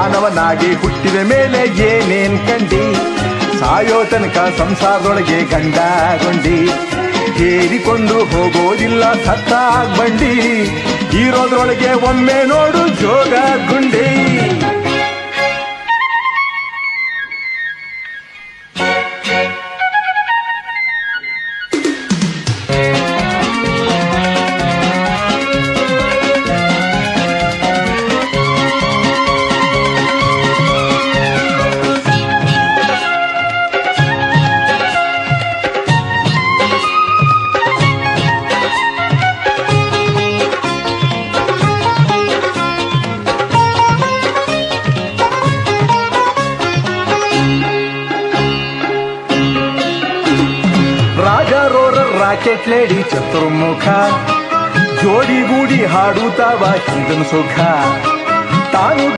ಮಾನವನಾಗಿ ಹುಟ್ಟಿದ ಮೇಲೆ ಏನೇನ್ ಕಂಡಿ, ಸಾಯೋ ತನಕ ಸಂಸಾರದೊಳಗೆ ಗಂಡ ಗೊಂಡಿ, ಹೇರಿಕೊಂಡು ಹೋಗೋದಿಲ್ಲ ಸತ್ತಾಗ್ ಬಂಡಿ, ಇರೋದ್ರೊಳಗೆ ಒಮ್ಮೆ ನೋಡು ಜೋಗ ಗುಂಡಿ. ರಾಕೆಟ್ ಲೇಡಿ ಚತುರ್ಮುಖ ಜೋಡಿಗೂಡಿ ಹಾಡುತ್ತಾವ ಹಿಂದನ ಸುಖ ತಾನು